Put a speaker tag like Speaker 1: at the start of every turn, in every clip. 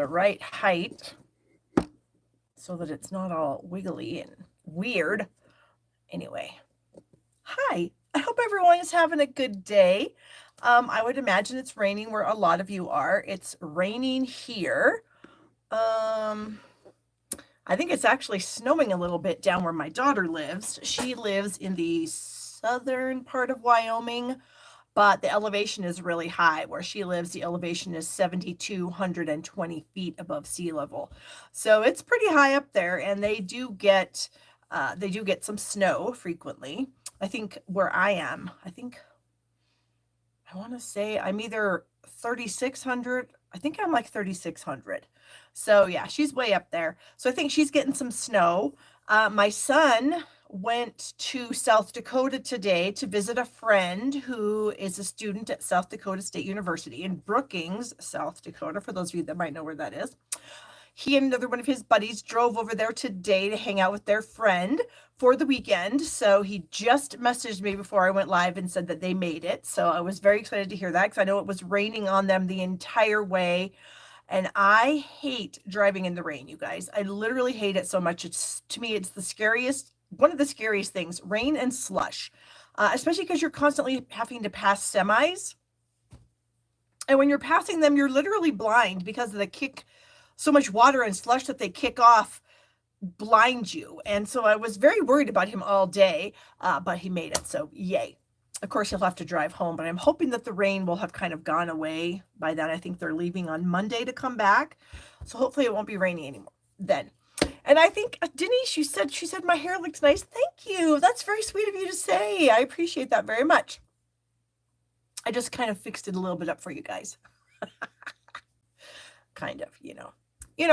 Speaker 1: the right height so that it's not all wiggly and weird. Anyway, hi. I hope everyone is having a good day. I would imagine it's raining where a lot of you are. It's raining here. Um, I think it's actually snowing a little bit down where my daughter lives. She lives in the southern part of Wyoming, but the elevation is really high. Where she lives, the elevation is 7,220 feet above sea level. So it's pretty high up there, and they do get some snow frequently. I think where I am, I want to say I'm either 3,600. I think I'm like 3,600. So yeah, she's way up there. So I think she's getting some snow. My son went to South Dakota today to visit a friend who is a student at South Dakota State University in Brookings, South Dakota, for those of you that might know where that is. He and another one of his buddies drove over there today to hang out with their friend for the weekend. So he just messaged me before I went live and said that they made it. So I was very excited to hear that because I know it was raining on them the entire way. And I hate driving in the rain, you guys. I literally hate it so much. It's to me, it's the scariest, one of the scariest things, rain and slush, especially because you're constantly having to pass semis. And when you're passing them, you're literally blind because of the kick, so much water and slush that they kick off blind you. And so I was very worried about him all day, but he made it. So yay. Of course, he'll have to drive home, but I'm hoping that the rain will have kind of gone away by then. I think they're leaving on Monday to come back. So hopefully it won't be rainy anymore then. And I think Denise, she said my hair looks nice. Thank you. That's very sweet of you to say. I appreciate that very much. I just kind of fixed it a little bit up for you guys. Kind of, you know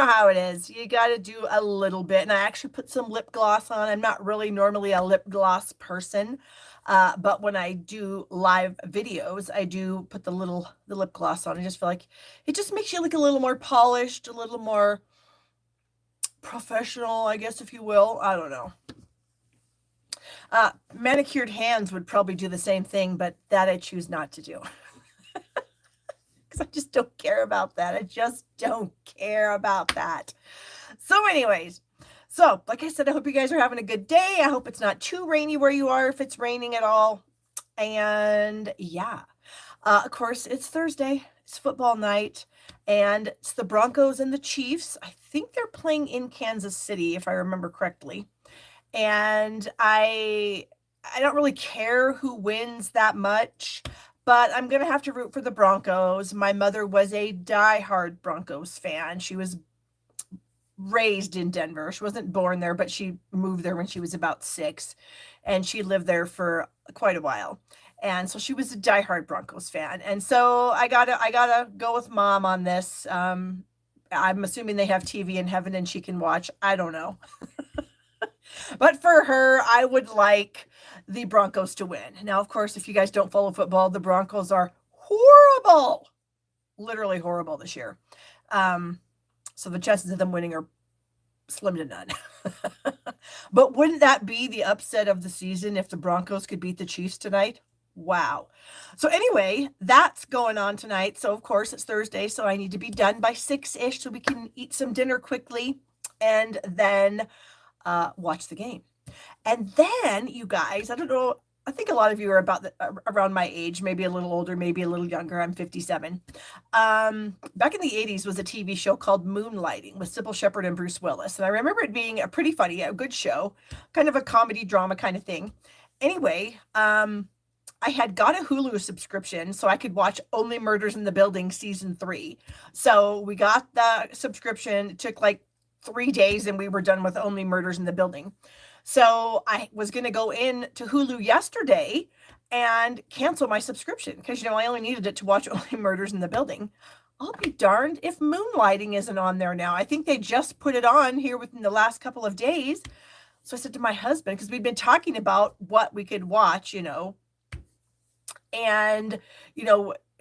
Speaker 1: how it is. You got to do a little bit. And I actually put some lip gloss on. I'm not really normally a lip gloss person. But when I do live videos, I do put the lip gloss on. I just feel like it just makes you look a little more polished, a little more professional, I guess, if you will. I don't know. Manicured hands would probably do the same thing, but that I choose not to do. Because I just don't care about that. I just don't care about that. So anyways, so like I said, I hope you guys are having a good day. I hope it's not too rainy where you are, if it's raining at all. And yeah, of course, it's Thursday. It's football night. And it's the Broncos and the Chiefs. I think they're playing in Kansas City, if I remember correctly. And I don't really care who wins that much, but I'm going to have to root for the Broncos. My mother was a diehard Broncos fan. She was raised in Denver. She wasn't born there, but she moved there when she was about 6, and she lived there for quite a while. And so she was a diehard Broncos fan. And so I gotta go with mom on this. I'm assuming they have TV in heaven and she can watch. I don't know. But for her, I would like the Broncos to win. Now, of course, if you guys don't follow football, the Broncos are horrible, literally horrible this year. So the chances of them winning are slim to none. But wouldn't that be the upset of the season if the Broncos could beat the Chiefs tonight? Wow. So anyway, that's going on tonight. So of course it's Thursday, so I need to be done by 6-ish so we can eat some dinner quickly and then watch the game. And then, you guys, I don't know, I think a lot of you are around my age, maybe a little older, maybe a little younger. I'm 57. Back in the 80s was a TV show called Moonlighting with Sybil Shepherd and Bruce Willis. And I remember it being a pretty funny, a good show, kind of a comedy drama kind of thing. Anyway, I had got a Hulu subscription so I could watch Only Murders in the Building season 3. So we got the subscription. It took like 3 days and we were done with Only Murders in the Building. So I was going to go in to Hulu yesterday and cancel my subscription because, I only needed it to watch Only Murders in the Building. I'll be darned if Moonlighting isn't on there now. I think they just put it on here within the last couple of days. So I said to my husband, because we've been talking about what we could watch, and,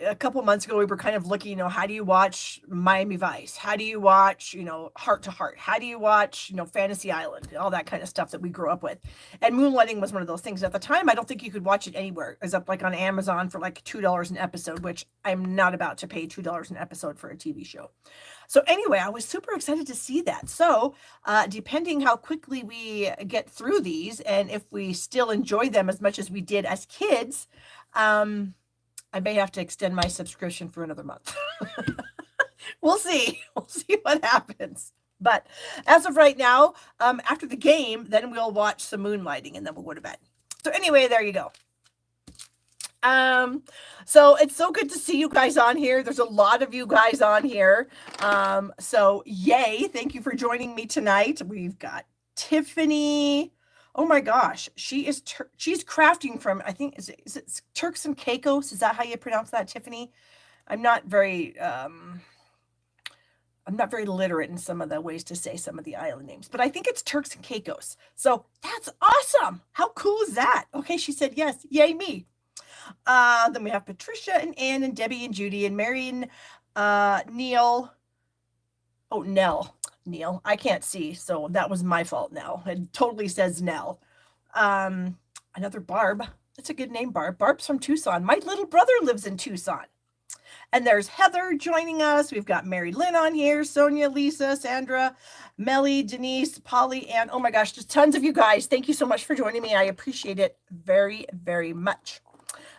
Speaker 1: a couple months ago, we were kind of looking, how do you watch Miami Vice? How do you watch, Heart to Heart? How do you watch, Fantasy Island? All that kind of stuff that we grew up with. And Moonlighting was one of those things. At the time, I don't think you could watch it anywhere. It was up like on Amazon for like $2 an episode, which I'm not about to pay $2 an episode for a TV show. So anyway, I was super excited to see that. So depending how quickly we get through these and if we still enjoy them as much as we did as kids, I may have to extend my subscription for another month. We'll see. We'll see what happens. But as of right now, after the game, then we'll watch some Moonlighting and then we'll go to bed. So anyway, there you go. So it's so good to see you guys on here. There's a lot of you guys on here. So yay. Thank you for joining me tonight. We've got Tiffany. Oh my gosh. She's crafting from, I think, is it Turks and Caicos? Is that how you pronounce that, Tiffany? I'm not very literate in some of the ways to say some of the island names, but I think it's Turks and Caicos. So that's awesome. How cool is that? Okay. She said, yes. Yay me. Then we have Patricia and Ann and Debbie and Judy and Mary and Neil. Oh, Neil. I can't see, so that was my fault, Nell. It totally says Nell. Another Barb. That's a good name, Barb. Barb's from Tucson. My little brother lives in Tucson. And there's Heather joining us. We've got Mary Lynn on here, Sonia, Lisa, Sandra, Melly, Denise, Polly, and oh my gosh, just tons of you guys. Thank you so much for joining me. I appreciate it very, very much.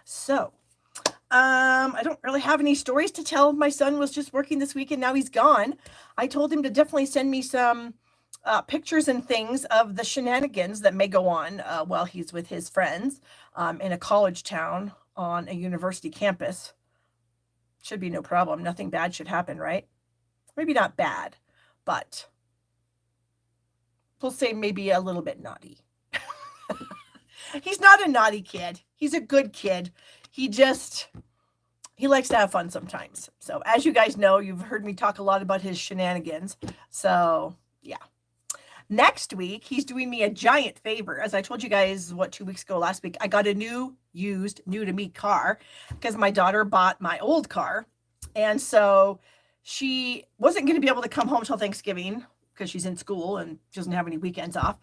Speaker 1: So, I don't really have any stories to tell. My son was just working this week and now he's gone. I told him to definitely send me some pictures and things of the shenanigans that may go on while he's with his friends in a college town on a university campus. Should be no problem. Nothing bad should happen, right? Maybe not bad, but we'll say maybe a little bit naughty. He's not a naughty kid. He's a good kid. He likes to have fun sometimes. So as you guys know, you've heard me talk a lot about his shenanigans. So yeah. Next week, he's doing me a giant favor. As I told you guys, 2 weeks ago, last week, I got a new to me car because my daughter bought my old car. And so she wasn't going to be able to come home till Thanksgiving because she's in school and doesn't have any weekends off.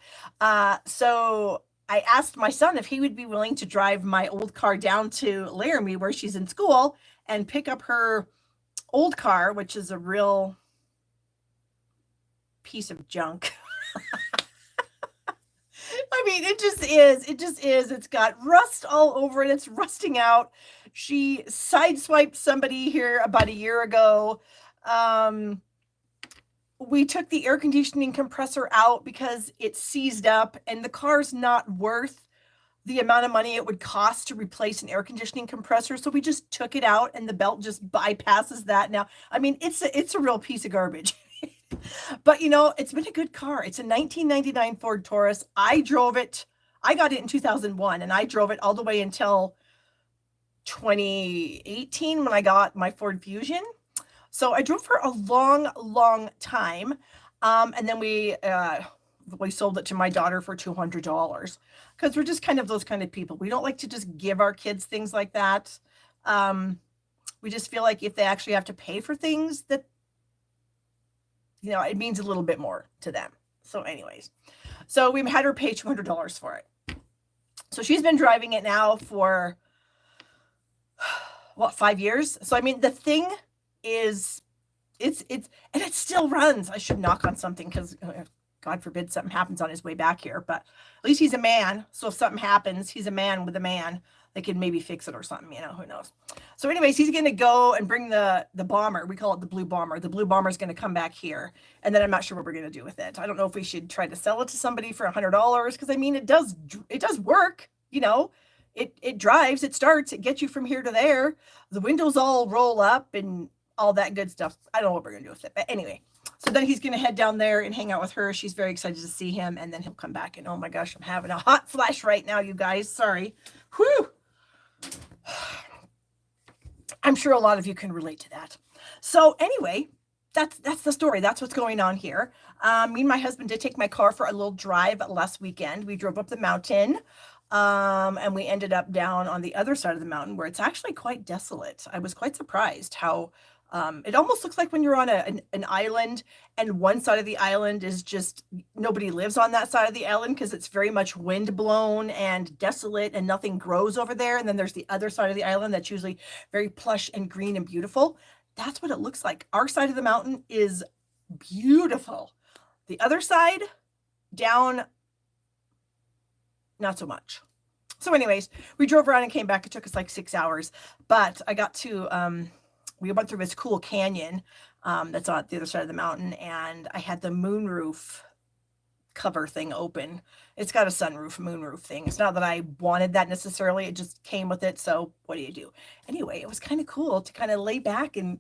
Speaker 1: So I asked my son if he would be willing to drive my old car down to Laramie where she's in school and pick up her old car, which is a real piece of junk. I mean, it just is. It's got rust all over it. It's rusting out. She sideswiped somebody here about a year ago. We took the air conditioning compressor out because it seized up and the car's not worth the amount of money it would cost to replace an air conditioning compressor. So we just took it out and the belt just bypasses that now. I mean, it's a real piece of garbage. But it's been a good car. It's a 1999 Ford Taurus. I drove it. I got it in 2001 and I drove it all the way until 2018 when I got my Ford Fusion. So I drove for a long, long time. And then we sold it to my daughter for $200 because we're just kind of those kind of people. We don't like to just give our kids things like that. We just feel like if they actually have to pay for things that, it means a little bit more to them. So anyways, so we had her pay $200 for it. So she's been driving it now for 5 years. So, I mean, the thing is, and it still runs. I should knock on something because God forbid something happens on his way back here, but at least he's a man. So if something happens, he's a man with a man. They could maybe fix it or something, who knows. So anyways, he's going to go and bring the bomber. We call it the blue bomber. The blue bomber is going to come back here. And then I'm not sure what we're going to do with it. I don't know if we should try to sell it to somebody for $100 because I mean, it does work, it drives, it starts, it gets you from here to there. The windows all roll up and all that good stuff. I don't know what we're going to do with it. But anyway, so then he's going to head down there and hang out with her. She's very excited to see him. And then he'll come back and oh my gosh, I'm having a hot flash right now, you guys. Sorry. Whew. I'm sure a lot of you can relate to that. So anyway, that's the story. That's what's going on here. Me and my husband did take my car for a little drive last weekend. We drove up the mountain. And we ended up down on the other side of the mountain where it's actually quite desolate. I was quite surprised how it almost looks like when you're on an island and one side of the island is just nobody lives on that side of the island because it's very much wind blown and desolate and nothing grows over there. And then there's the other side of the island that's usually very plush and green and beautiful. That's what it looks like. Our side of the mountain is beautiful. The other side down, not so much. So anyways, we drove around and came back. It took us like 6 hours, but I got to, we went through this cool canyon that's on the other side of the mountain, and I had the moonroof cover thing open. It's got a sunroof, moonroof thing. It's not that I wanted that necessarily. It just came with it. So what do you do? Anyway, it was kind of cool to kind of lay back and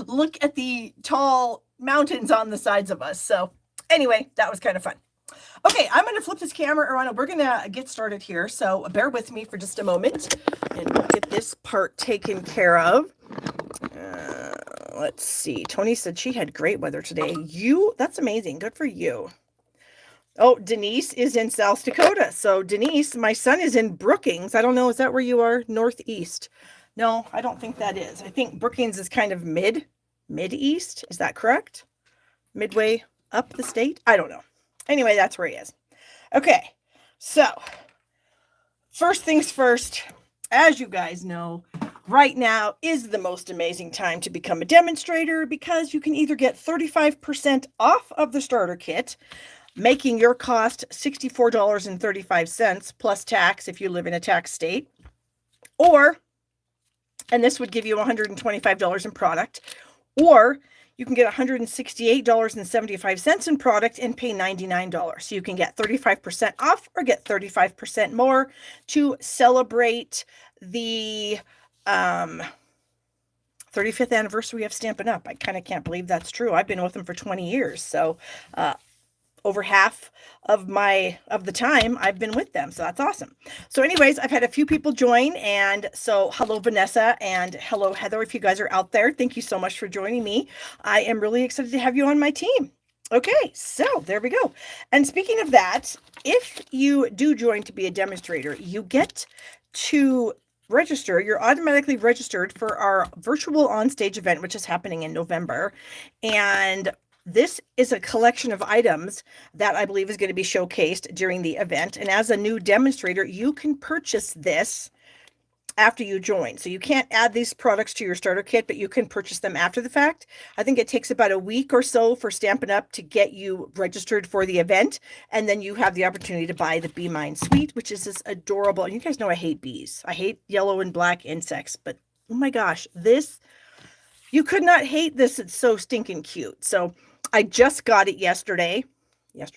Speaker 1: look at the tall mountains on the sides of us. So anyway, that was kind of fun. Okay, I'm going to flip this camera around and we're going to get started here. So bear with me for just a moment and we'll get this part taken care of. Let's see. Tony said she had great weather today. That's amazing. Good for you. Oh, Denise is in South Dakota. So Denise, my son is in Brookings. I don't know. Is that where you are? Northeast? No, I don't think that is. I think Brookings is kind of mid-east. Is that correct? Midway up the state? I don't know. Anyway, that's where he is. Okay, so first things first, as you guys know, right now is the most amazing time to become a demonstrator because you can either get 35% off of the starter kit, making your cost $64.35 plus tax if you live in a tax state, and this would give you $125 in product, or you can get $168.75 in product and pay $99. So you can get 35% off or get 35% more to celebrate the 35th anniversary of Stampin' Up. I kind of can't believe that's true. I've been with them for 20 years. So over half of the time I've been with them. So that's awesome. So anyways, I've had a few people join. And so hello, Vanessa, and hello, Heather. If you guys are out there, thank you so much for joining me. I am really excited to have you on my team. Okay, so there we go. And speaking of that, if you do join to be a demonstrator, you get to register. You're automatically registered for our virtual onstage event, which is happening in November. And this is a collection of items that I believe is going to be showcased during the event. And as a new demonstrator, you can purchase this after you join. So you can't add these products to your starter kit, but you can purchase them after the fact. I think it takes about a week or so for Stampin' Up! To get you registered for the event. And then you have the opportunity to buy the Be Mine Suite, which is this adorable. And you guys know I hate bees. I hate yellow and black insects, but oh my gosh, you could not hate this. It's so stinking cute. So I just got it yesterday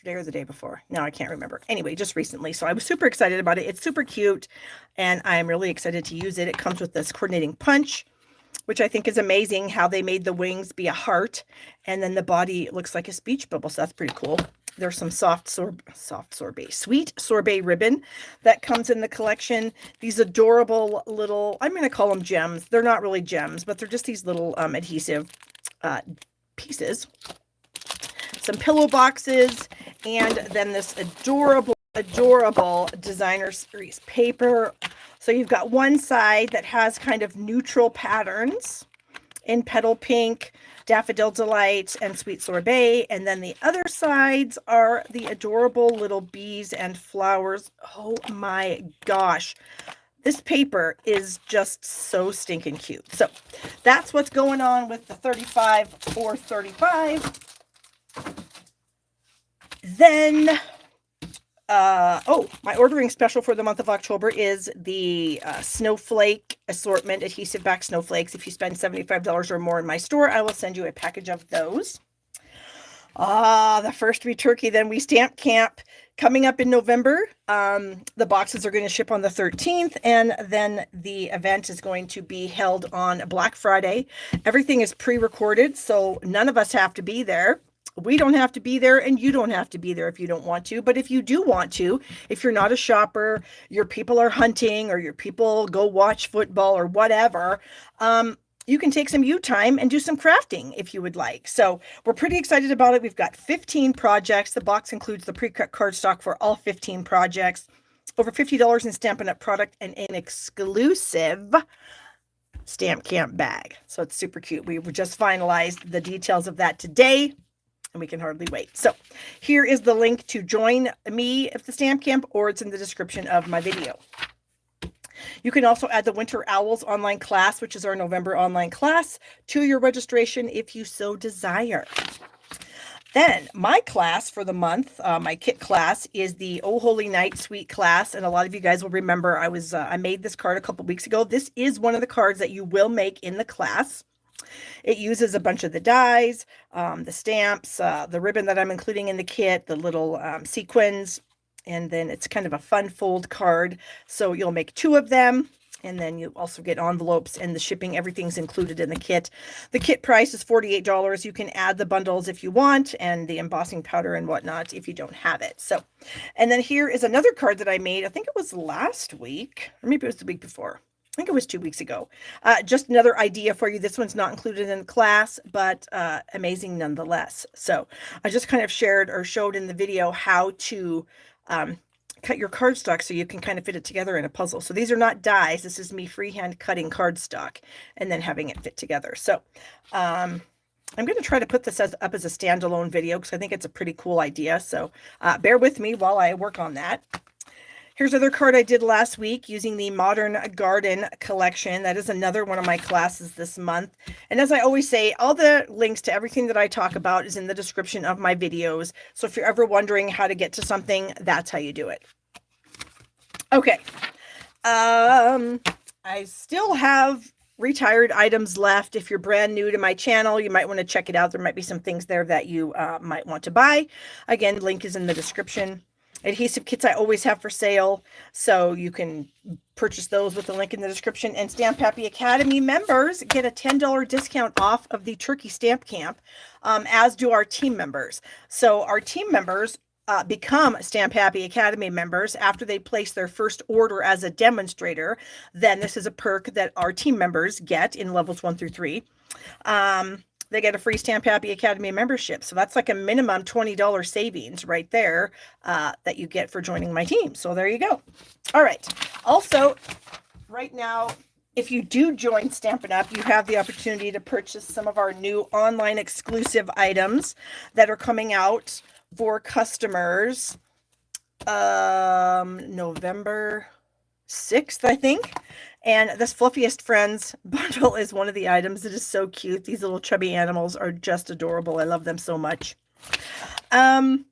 Speaker 1: or the day before. No, I can't remember. Anyway, just recently. So I was super excited about it. It's super cute and I'm really excited to use it. It comes with this coordinating punch, which I think is amazing how they made the wings be a heart and then the body looks like a speech bubble. So that's pretty cool. There's some sweet sorbet ribbon that comes in the collection. These adorable little, I'm going to call them gems. They're not really gems, but they're just these little adhesive pieces. Some pillow boxes, and then this adorable designer series paper. So you've got one side that has kind of neutral patterns in Petal Pink, Daffodil Delight, and Sweet Sorbet. And then the other sides are the adorable little bees and flowers. Oh my gosh. This paper is just so stinking cute. So that's what's going on with the 35 for 35. Then, my ordering special for the month of October is the snowflake assortment, adhesive back snowflakes. If you spend $75 or more in my store, I will send you a package of those. The first we turkey, then we stamp camp coming up in November. The boxes are going to ship on the 13th, and then the event is going to be held on Black Friday. Everything is pre-recorded, so none of us have to be there. We don't have to be there, and you don't have to be there if you don't want to. But if you do want to, if you're not a shopper, your people are hunting, or your people go watch football or whatever, you can take some you time and do some crafting if you would like. So we're pretty excited about it. We've got 15 projects. The box includes the pre-cut cardstock for all 15 projects, over $50 in Stampin' Up! Product, and an exclusive Stamp Camp bag. So it's super cute. We just finalized the details of that today, and we can hardly wait. So here is the link to join me at the Stamp Camp, or it's in the description of my video. You can also add the Winter Owls online class, which is our November online class, to your registration if you so desire. Then my class for the month, my kit class, is the Oh Holy Night Suite class. And a lot of you guys will remember I made this card a couple weeks ago. This is one of the cards that you will make in the class. It uses a bunch of the dies, the stamps, the ribbon that I'm including in the kit, the little sequins, and then it's kind of a fun fold card. So you'll make 2 of them, and then you also get envelopes, and the shipping, everything's included in the kit. The kit price is $48. You can add the bundles if you want, and the embossing powder and whatnot if you don't have it. So, and then here is another card that I made. I think it was last week, or maybe it was the week before. I think it was 2 weeks ago. Just another idea for you. This one's not included in the class, but amazing nonetheless. So I just kind of shared or showed in the video how to cut your cardstock so you can kind of fit it together in a puzzle. So these are not dies. This is me freehand cutting cardstock and then having it fit together. So I'm going to try to put this up as a standalone video because I think it's a pretty cool idea. So bear with me while I work on that. Here's another card I did last week using the Modern Garden collection. That is another one of my classes this month. And as I always say, all the links to everything that I talk about is in the description of my videos. So if you're ever wondering how to get to something, that's how you do it. Okay. I still have retired items left. If you're brand new to my channel, you might want to check it out. There might be some things there that you might want to buy. Again, link is in the description. Adhesive kits I always have for sale, so you can purchase those with the link in the description. And Stamp Happy Academy members get a $10 discount off of the Turkey Stamp Camp, as do our team members. So our team members become Stamp Happy Academy members after they place their first order as a demonstrator. Then this is a perk that our team members get in levels 1 through 3. They get a free Stamp Happy Academy membership. So that's like a minimum $20 savings right there that you get for joining my team. So there you go. All right. Also, right now, if you do join Stampin' Up, you have the opportunity to purchase some of our new online exclusive items that are coming out for customers November 6th, I think. And this Fluffiest Friends bundle is one of the items. It is so cute. These little chubby animals are just adorable. I love them so much. I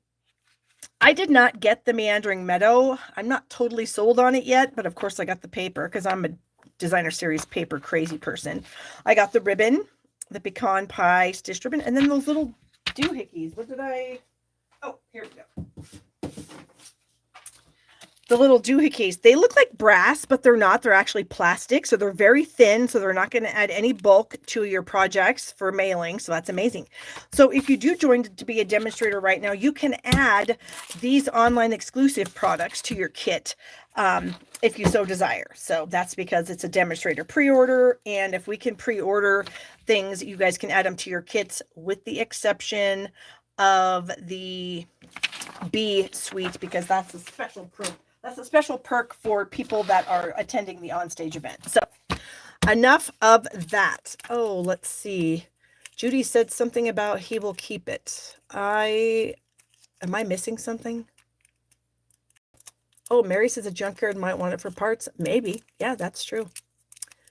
Speaker 1: did not get the Meandering Meadow. I'm not totally sold on it yet, but of course I got the paper because I'm a Designer Series paper crazy person. I got the ribbon, the pecan pie stitched ribbon, and then those little doohickeys. What did I... Oh, here we go. The little doohickeys. They look like brass, but they're not. They're actually plastic, so they're very thin, so they're not going to add any bulk to your projects for mailing, so that's amazing. So if you do join to be a demonstrator right now, you can add these online exclusive products to your kit if you so desire. So that's because it's a demonstrator pre-order, and if we can pre-order things, you guys can add them to your kits with the exception of the B suite, because that's a special perk for people that are attending the onstage event. So enough of that. Oh, let's see. Judy said something about he will keep it. Am I missing something? Oh, Mary says a junkyard might want it for parts. Maybe. Yeah, that's true.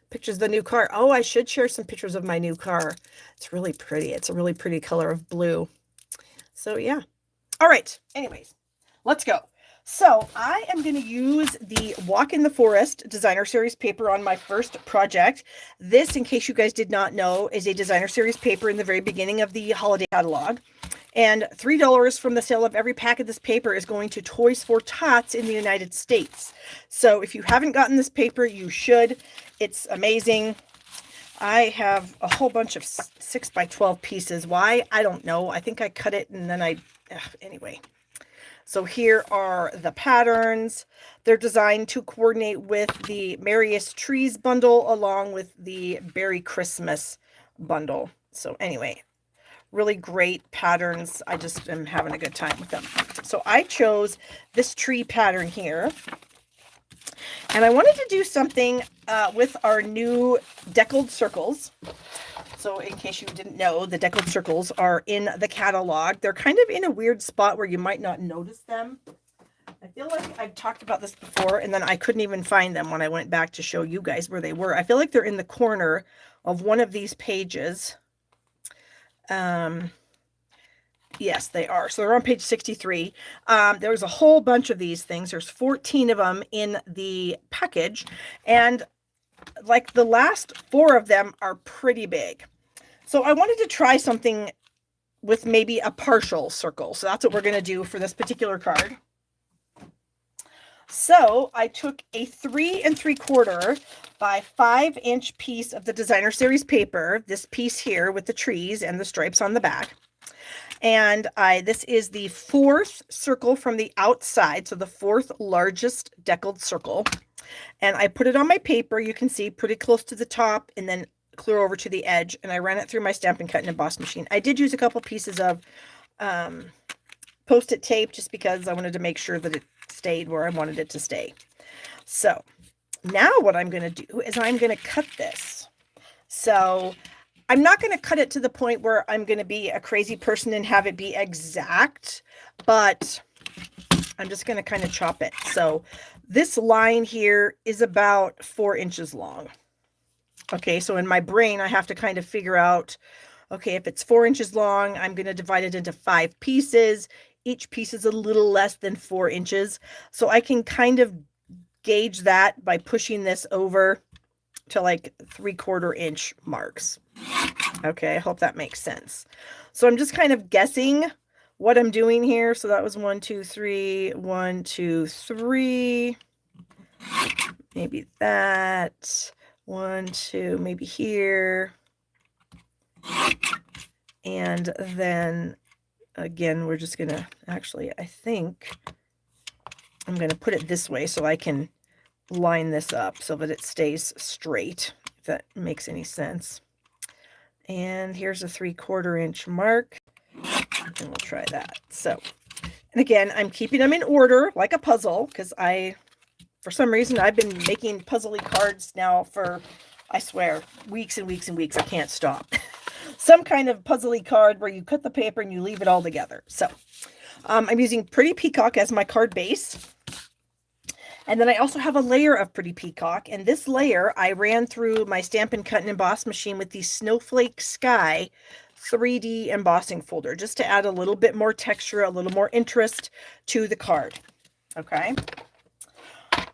Speaker 1: Pictures of the new car. Oh, I should share some pictures of my new car. It's really pretty. It's a really pretty color of blue. So yeah. All right. Anyways, let's go. So I am going to use the Walk in the Forest Designer Series paper on my first project. This, in case you guys did not know, is a Designer Series paper in the very beginning of the holiday catalog. And $3 from the sale of every pack of this paper is going to Toys for Tots in the United States. So if you haven't gotten this paper, you should. It's amazing. I have a whole bunch of 6x12 pieces. Why? I don't know. I think I cut it and then anyway. So here are the patterns. They're designed to coordinate with the Merriest Trees bundle along with the Berry Christmas bundle. So anyway, really great patterns. I just am having a good time with them. So I chose this tree pattern here. And I wanted to do something with our new deckled circles. So in case you didn't know, the deckled circles are in the catalog. They're kind of in a weird spot where you might not notice them. I feel like I've talked about this before, and then I couldn't even find them when I went back to show you guys where they were. I feel like they're in the corner of one of these pages. Yes, they are. So they're on page 63. There's a whole bunch of these things. There's 14 of them in the package. And like the last 4 of them are pretty big. So I wanted to try something with maybe a partial circle. So that's what we're going to do for this particular card. So I took a 3 3/4 by 5-inch piece of the Designer Series paper, this piece here with the trees and the stripes on the back. And this is the 4th circle from the outside, so the 4th largest deckled circle. And I put it on my paper, you can see, pretty close to the top, and then clear over to the edge. And I ran it through my Stampin' Cut and Emboss machine. I did use a couple pieces of Post-it tape just because I wanted to make sure that it stayed where I wanted it to stay. So now what I'm going to do is I'm going to cut this. So I'm not going to cut it to the point where I'm going to be a crazy person and have it be exact, but I'm just going to kind of chop it. So this line here is about 4 inches long. Okay, so in my brain, I have to kind of figure out, okay, if it's 4 inches long, I'm going to divide it into 5 pieces. Each piece is a little less than 4 inches. So I can kind of gauge that by pushing this over to like 3/4 inch marks. Okay, I hope that makes sense. So I'm just kind of guessing what I'm doing here. So that was 1, 2, 3, 1, 2, 3. Maybe that. 1, 2, maybe here. And then again, we're just gonna actually, I think I'm gonna put it this way so I can line this up so that it stays straight, if that makes any sense. And here's a 3/4 inch mark, and we'll try that. So, and again, I'm keeping them in order like a puzzle because for some reason, I've been making puzzly cards now for, I swear, weeks and weeks and weeks. I can't stop. Some kind of puzzly card where you cut the paper and you leave it all together. So I'm using Pretty Peacock as my card base. And then I also have a layer of Pretty Peacock. And this layer I ran through my Stampin' Cut and Emboss machine with the Snowflake Sky 3D embossing folder, just to add a little bit more texture, a little more interest to the card. Okay.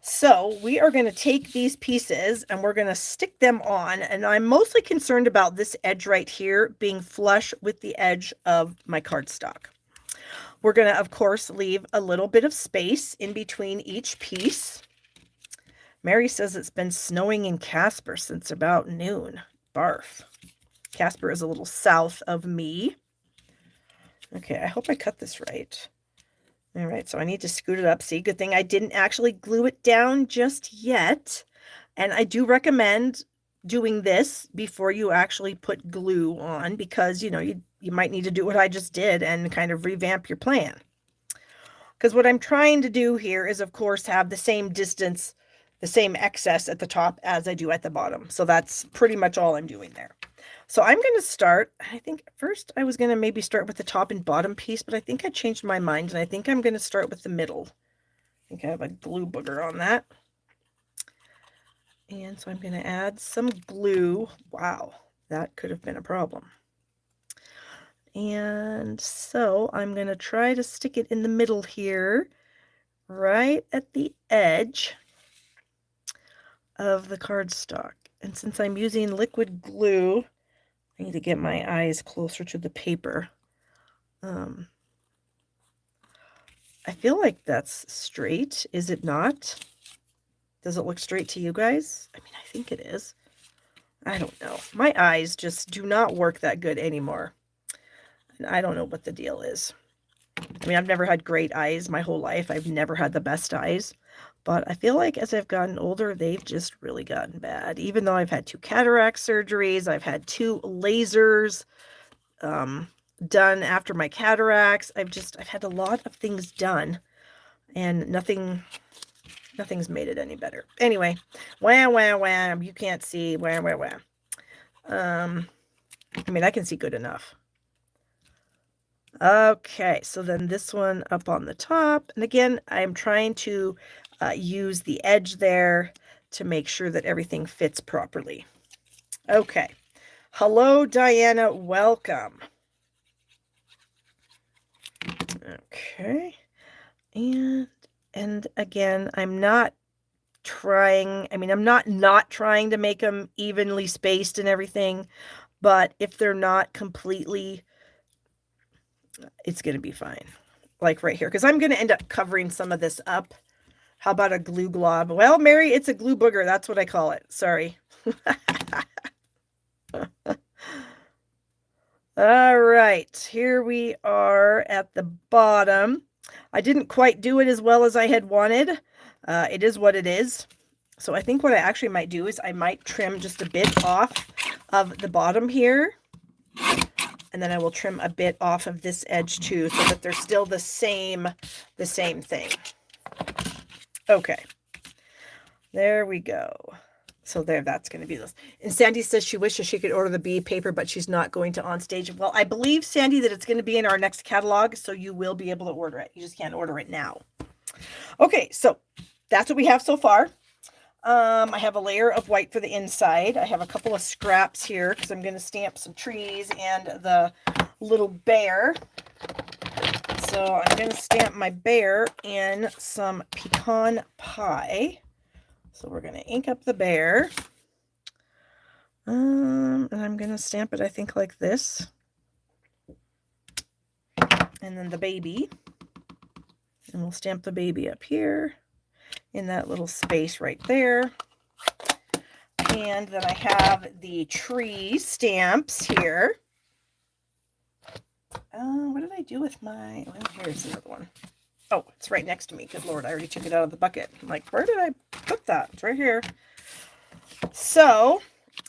Speaker 1: So we are going to take these pieces and we're going to stick them on. And I'm mostly concerned about this edge right here being flush with the edge of my cardstock. We're going to, of course, leave a little bit of space in between each piece. Mary says it's been snowing in Casper since about noon. Barf. Casper is a little south of me. Okay, I hope I cut this right. All right, so I need to scoot it up. See, good thing I didn't actually glue it down just yet. And I do recommend doing this before you actually put glue on because, you know, you might need to do what I just did and kind of revamp your plan. Because what I'm trying to do here is, of course, have the same distance, the same excess at the top as I do at the bottom. So that's pretty much all I'm doing there. So I'm going to start, I think first I was going to maybe start with the top and bottom piece, but I think I changed my mind and I think I'm going to start with the middle. I think I have a glue booger on that. And so I'm going to add some glue. Wow, that could have been a problem. And so I'm going to try to stick it in the middle here, right at the edge of the cardstock. And since I'm using liquid glue, I need to get my eyes closer to the paper. I feel like that's straight. Is it not? Does it look straight to you guys? I mean, I think it is. I don't know. My eyes just do not work that good anymore. And I don't know what the deal is. I mean, I've never had great eyes my whole life. I've never had the best eyes. But I feel like as I've gotten older, they've just really gotten bad. Even though I've had 2 cataract surgeries, I've had 2 lasers done after my cataracts. I've had a lot of things done, and nothing's made it any better. Anyway, wham, wham, wham. You can't see. Wham, wham, wham. I mean, I can see good enough. Okay, so then this one up on the top. And again, I'm trying to use the edge there to make sure that everything fits properly. Okay. Hello, Diana. Welcome. Okay. And again, I'm not trying, I mean, I'm not trying to make them evenly spaced and everything, but if they're not completely, it's going to be fine. Like right here, because I'm going to end up covering some of this up. How about a glue glob? Well, Mary, it's a glue booger. That's what I call it. Sorry. All right, here we are at the bottom. I didn't quite do it as well as I had wanted. It is what it is. So I think what I actually might do is I might trim just a bit off of the bottom here. And then I will trim a bit off of this edge too, so that they're still the same thing. Okay. There we go. So there, that's going to be this. And Sandy says she wishes she could order the bee paper, but she's not going to on stage. Well, I believe, Sandy, that it's going to be in our next catalog, so you will be able to order it. You just can't order it now. Okay, so that's what we have so far. I have a layer of white for the inside. I have a couple of scraps here because I'm going to stamp some trees and the little bear. So I'm going to stamp my bear in some pecan pie. So we're going to ink up the bear. And I'm going to stamp it, I think, like this. And then the baby. And we'll stamp the baby up here in that little space right there. And then I have the tree stamps here. What did I do with my... Well, here's another one. Oh, it's right next to me. Good Lord, I already took it out of the bucket. I'm like, where did I put that? It's right here. So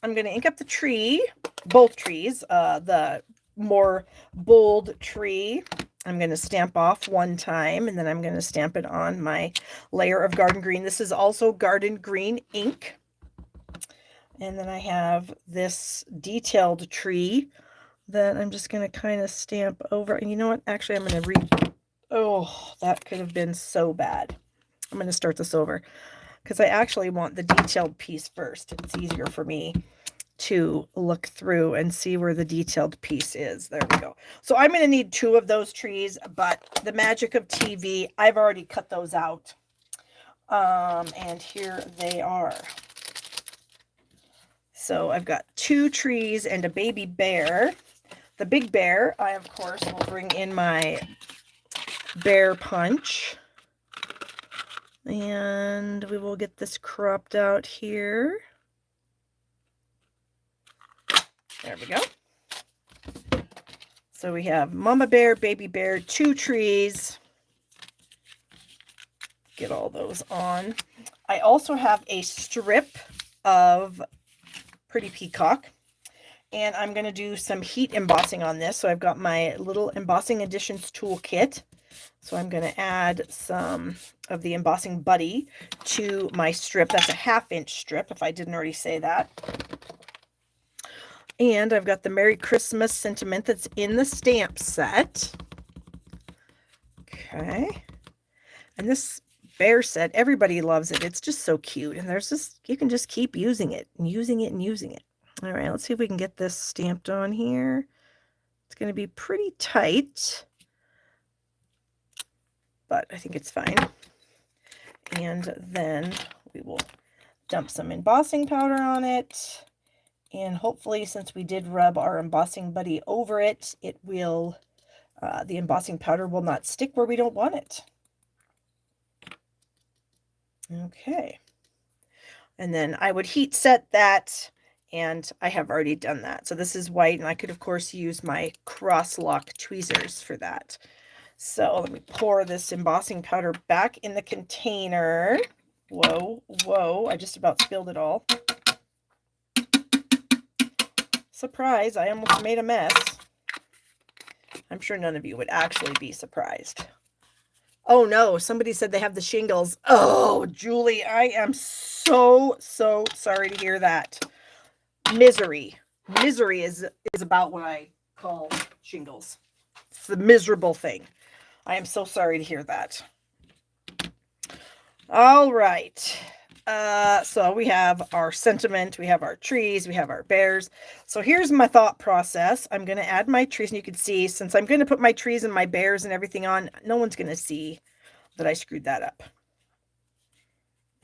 Speaker 1: I'm going to ink up the tree, both trees, the more bold tree. I'm going to stamp off one time, and then I'm going to stamp it on my layer of garden green. This is also garden green ink. And then I have this detailed tree that I'm just going to kind of stamp over. And you know what? Actually, I'm going to Oh, that could have been so bad. I'm going to start this over because I actually want the detailed piece first. It's easier for me to look through and see where the detailed piece is. There we go. So I'm going to need 2 of those trees, but the magic of TV, I've already cut those out. And here they are. So I've got 2 trees and a baby bear. The big bear, I of course will bring in my bear punch. And we will get this cropped out here. There we go. So we have mama bear, baby bear, 2 trees. Get all those on. I also have a strip of Pretty Peacock, and I'm going to do some heat embossing on this. So I've got my little embossing additions toolkit. So I'm going to add some of the embossing buddy to my strip. That's a 1/2 inch strip, if I didn't already say that. And I've got the Merry Christmas sentiment that's in the stamp set. Okay. And this bear set, everybody loves it. It's just so cute. And there's just, you can just keep using it and using it and using it. All right, let's see if we can get this stamped on here. It's going to be pretty tight, but I think it's fine. And then we will dump some embossing powder on it. And hopefully, since we did rub our embossing buddy over it, it will, the embossing powder will not stick where we don't want it. Okay. And then I would heat set that, and I have already done that. So this is white, and I could, of course, use my cross lock tweezers for that. So let me pour this embossing powder back in the container. Whoa, whoa, I just about spilled it all. Surprise, I almost made a mess. I'm sure none of you would actually be surprised. Oh no, somebody said they have the shingles. Oh, Julie, I am so sorry to hear that. Misery. Misery is about what I call shingles. It's the miserable thing. I am so sorry to hear that. All right. So we have our sentiment, we have our trees, we have our bears. So here's my thought process. I'm going to add my trees, and you can see, since I'm going to put my trees and my bears and everything on, no one's going to see that I screwed that up.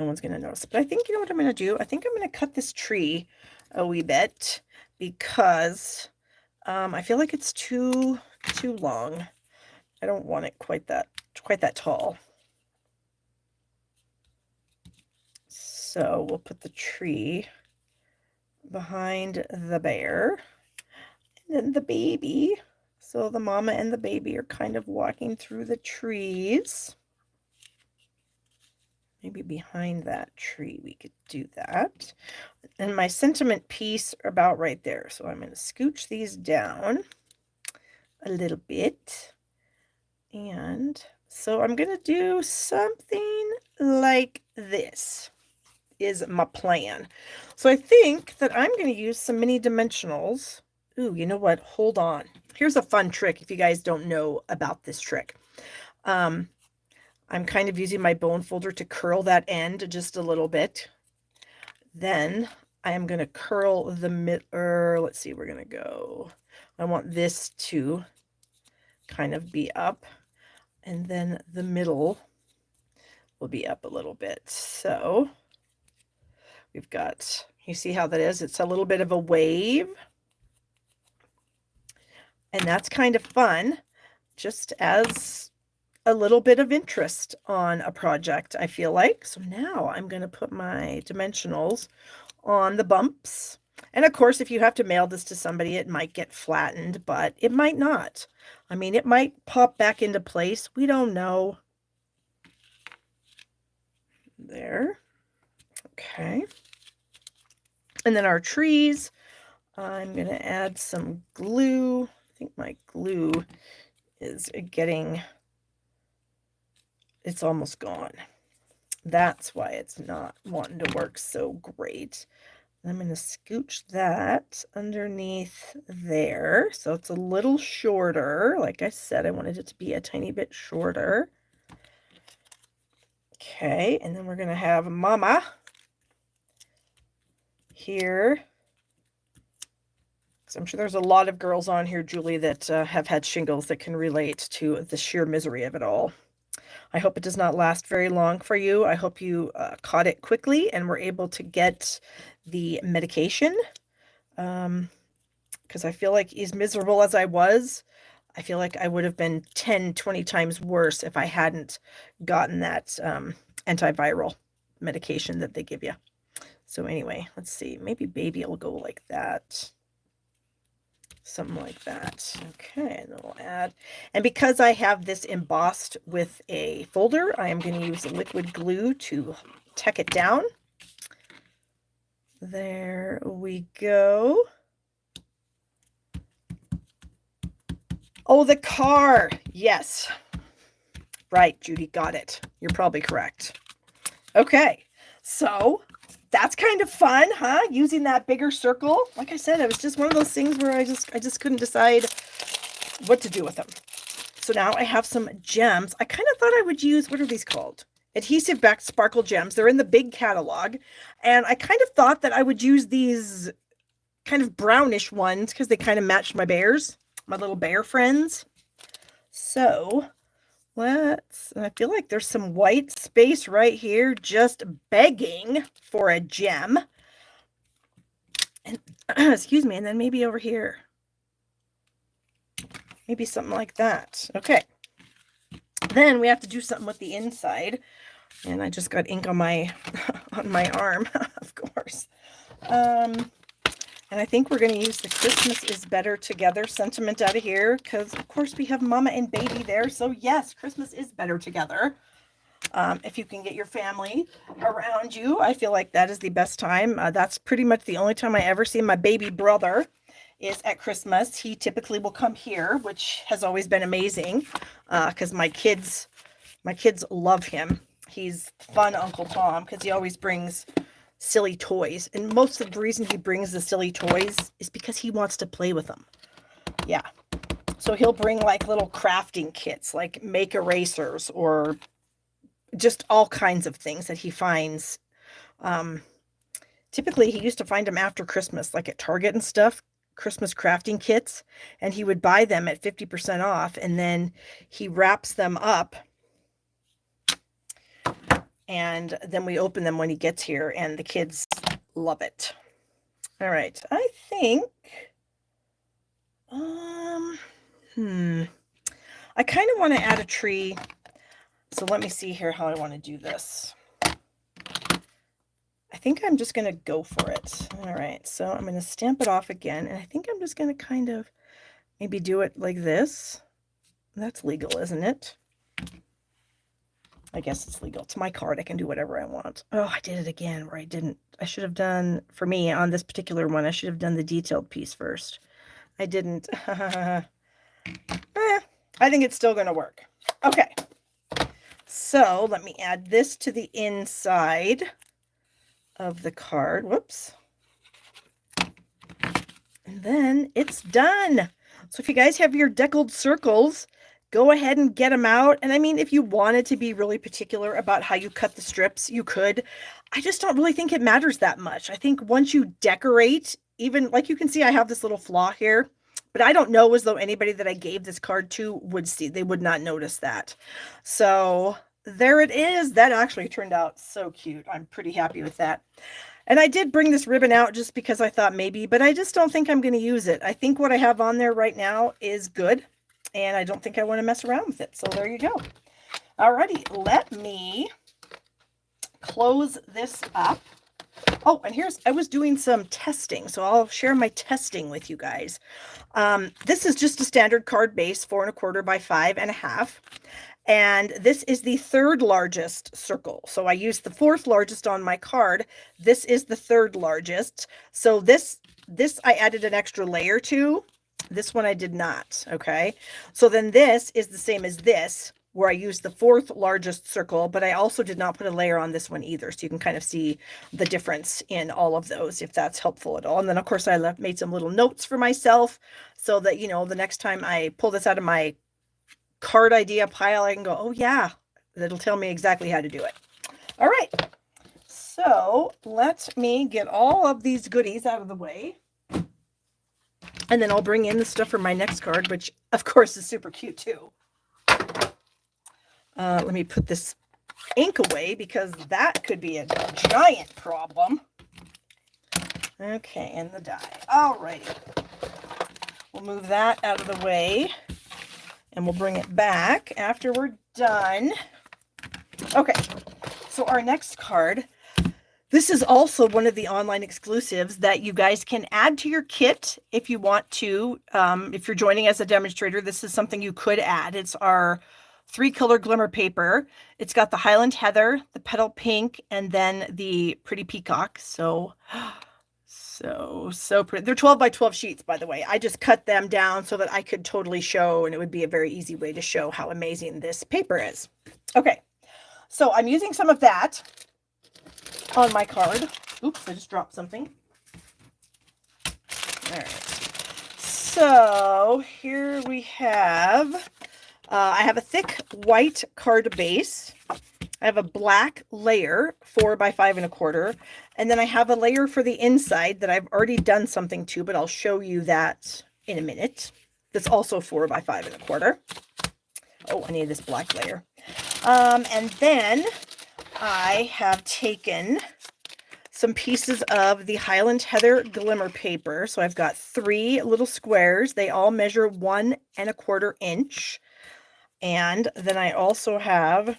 Speaker 1: No one's going to notice. But I think, you know what I'm going to do? I think I'm going to cut this tree a wee bit because I feel like it's too long. I don't want it quite that tall. So we'll put the tree behind the bear and then the baby. So the mama and the baby are kind of walking through the trees. Maybe behind that tree we could do that. And my sentiment piece are about right there. So I'm going to scooch these down a little bit. And so I'm going to do something like this is my plan. So I think that I'm going to use some mini dimensionals. Ooh, you know what? Hold on. Here's a fun trick if you guys don't know about this trick. I'm kind of using my bone folder to curl that end just a little bit. Then I am going to curl the let's see, we're going to go. I want this to kind of be up, and then the middle will be up a little bit. So we've got, you see how that is? It's a little bit of a wave. And that's kind of fun, just as a little bit of interest on a project, I feel like. So now I'm going to put my dimensionals on the bumps. And of course, if you have to mail this to somebody, it might get flattened, but it might not. I mean, it might pop back into place. We don't know. There. Okay. And then our trees, I'm going to add some glue. I think my glue is getting, it's almost gone. That's why it's not wanting to work so great. I'm going to scooch that underneath there. So it's a little shorter. Like I said, I wanted it to be a tiny bit shorter. Okay, and then we're going to have Mama here. So I'm sure there's a lot of girls on here, Julie, that have had shingles that can relate to the sheer misery of it all. I hope it does not last very long for you. I hope you caught it quickly and were able to get the medication. Because I feel like as miserable as I was, I feel like I would have been 10, 20 times worse if I hadn't gotten that antiviral medication that they give you. So anyway, let's see. Maybe baby will go like that. Something like that. Okay, and then we'll add. And because I have this embossed with a folder, I am going to use liquid glue to tack it down. There we go. Oh, the car. Yes. Right, Judy, got it. You're probably correct. Okay, so that's kind of fun, huh? Using that bigger circle. Like I said, it was just one of those things where I just couldn't decide what to do with them. So now I have some gems. I kind of thought I would use, what are these called? Adhesive backed sparkle gems. They're in the big catalog. And I kind of thought that I would use these kind of brownish ones because they kind of matched my bears, my little bear friends. So I feel like there's some white space right here just begging for a gem. And excuse me, and then maybe over here. Maybe something like that. Okay. Then we have to do something with the inside. And I just got ink on my on my arm, of course. And I think we're going to use the Christmas is better together sentiment out of here because, of course, we have mama and baby there. So, yes, Christmas is better together. If you can get your family around you, I feel like that is the best time. That's pretty much the only time I ever see my baby brother is at Christmas. He typically will come here, which has always been amazing because my kids love him. He's fun Uncle Tom because he always brings silly toys. And most of the reason he brings the silly toys is because he wants to play with them. Yeah. So he'll bring like little crafting kits, like make erasers or just all kinds of things that he finds. Typically he used to find them after Christmas, like at Target and stuff, Christmas crafting kits, and he would buy them at 50% off, and then he wraps them up, and then we open them when he gets here, and the kids love it. All right, I think, I kind of want to add a tree, so let me see here how I want to do this. I think I'm just going to go for it. All right, so I'm going to stamp it off again, and I think I'm just going to kind of maybe do it like this. That's legal, isn't it? I guess it's legal. It's my card. I can do whatever I want. Oh, I did it again where I didn't. I should have done, for me, on this particular one, I should have done the detailed piece first. I didn't. I think it's still going to work. Okay. So let me add this to the inside of the card. Whoops. And then it's done. So if you guys have your deckled circles, go ahead and get them out. And I mean, if you wanted to be really particular about how you cut the strips, you could. I just don't really think it matters that much. I think once you decorate, even like you can see, I have this little flaw here, but I don't know as though anybody that I gave this card to would see, they would not notice that. So there it is. That actually turned out so cute. I'm pretty happy with that. And I did bring this ribbon out just because I thought maybe, but I just don't think I'm going to use it. I think what I have on there right now is good, and I don't think I want to mess around with it. So there you go. Alrighty, let me close this up. Oh, and I was doing some testing, so I'll share my testing with you guys. This is just a standard card base, 4 1/4 by 5 1/2. And this is the third largest circle. So I used the fourth largest on my card. This is the third largest. So this I added an extra layer to. This one I did not. Okay. So then this is the same as this, where I used the fourth largest circle, but I also did not put a layer on this one either. So you can kind of see the difference in all of those, if that's helpful at all. And then of course I made some little notes for myself so that, you know, the next time I pull this out of my card idea pile, I can go, oh yeah, that'll tell me exactly how to do it. All right, so let me get all of these goodies out of the way, and then I'll bring in the stuff for my next card, which of course is super cute too. Let me put this ink away because that could be a giant problem. Okay, and the die. All righty, we'll move that out of the way. And we'll bring it back after we're done. Okay, so our next card, this is also one of the online exclusives that you guys can add to your kit if you want to. If you're joining as a demonstrator, this is something you could add. It's our 3-color glimmer paper. It's got the Highland Heather, the Petal Pink, and then the Pretty Peacock. So pretty. They're 12 by 12 sheets, by the way. I just cut them down so that I could totally show, and it would be a very easy way to show how amazing this paper is. Okay, so I'm using some of that on my card. Oops, I just dropped something. All right. So here we have, I have a thick white card base. I have a black layer, 4 by 5 1/4. And then I have a layer for the inside that I've already done something to, but I'll show you that in a minute. That's also 4 by 5 1/4. Oh, I need this black layer. And then I have taken some pieces of the Highland Heather glimmer paper. So I've got 3 little squares. They all measure 1 1/4 inch. And then I also have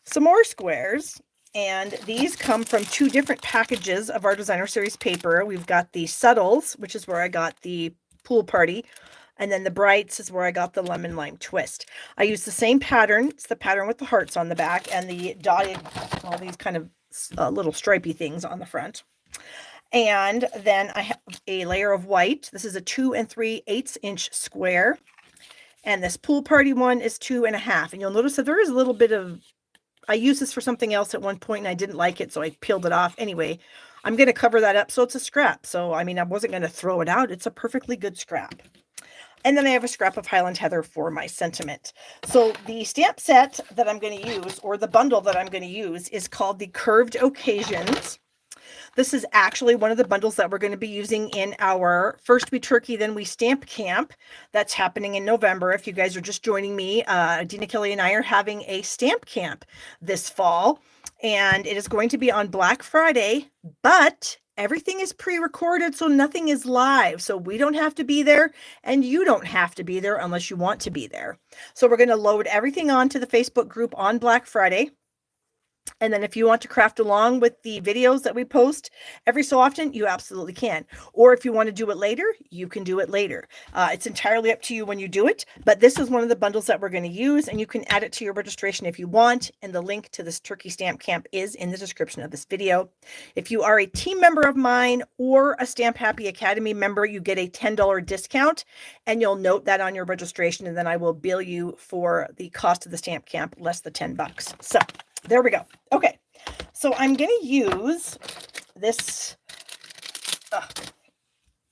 Speaker 1: some more squares, And these come from 2 different packages of our designer series paper. We've got the subtles, which is where I got the pool party, and then the brights is where I got the lemon lime twist. I use the same pattern. It's the pattern with the hearts on the back and the dotted, all these kind of little stripy things on the front. And then I have a layer of white. This is a 2 3/8 inch square. And this pool party one is 2.5. And you'll notice that there is a little bit of, I used this for something else at one point and I didn't like it, so I peeled it off. Anyway, I'm going to cover that up so it's a scrap. So, I mean, I wasn't going to throw it out. It's a perfectly good scrap. And then I have a scrap of Highland Heather for my sentiment. So the stamp set that I'm going to use, or the bundle that I'm going to use, is called the Curved Occasions. This is actually one of the bundles that we're going to be using in our First We Turkey, Then We Stamp camp. That's happening in November. If you guys are just joining me, Dina Kelly and I are having a stamp camp this fall. And it is going to be on Black Friday, but everything is pre-recorded, so nothing is live. So we don't have to be there, and you don't have to be there unless you want to be there. So we're going to load everything onto the Facebook group on Black Friday. And then if you want to craft along with the videos that we post every so often, you absolutely can. Or if you want to do it later, you can do it later. It's entirely up to you when you do it. But this is one of the bundles that we're going to use, and you can add it to your registration if you want. And the link to this turkey stamp camp is in the description of this video. If you are a team member of mine or a Stamp Happy Academy member, you get a $10 discount, and you'll note that on your registration, and then I will bill you for the cost of the stamp camp, less the $10. So there we go. Okay, so I'm going to use this,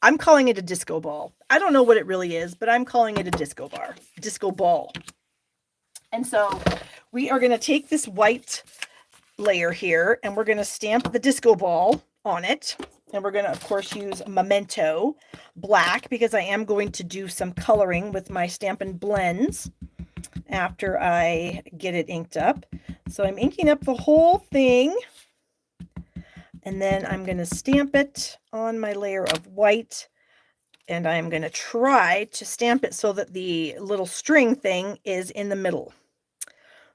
Speaker 1: I'm calling it a disco ball. I don't know what it really is, but I'm calling it a disco ball. And so we are going to take this white layer here, and we're going to stamp the disco ball on it. And we're going to, of course, use Memento black, because I am going to do some coloring with my Stampin' Blends after I get it inked up. So I'm inking up the whole thing, and then I'm going to stamp it on my layer of white, and I'm going to try to stamp it so that the little string thing is in the middle.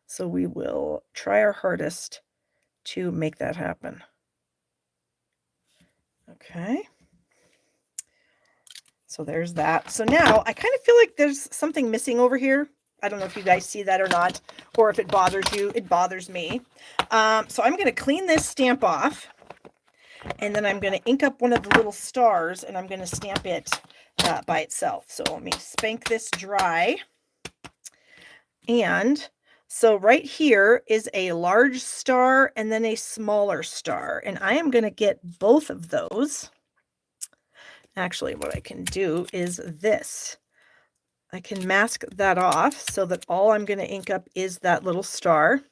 Speaker 1: So we will try our hardest to make that happen. Okay. So there's that. So now I kind of feel like there's something missing over here. I don't know if you guys see that or not, or if it bothers you. It bothers me. So I'm going to clean this stamp off, and then I'm going to ink up one of the little stars, and I'm going to stamp it by itself. So let me spank this dry. And so right here is a large star and then a smaller star, and I am going to get both of those. Actually, what I can do is this. I can mask that off so that all I'm going to ink up is that little star.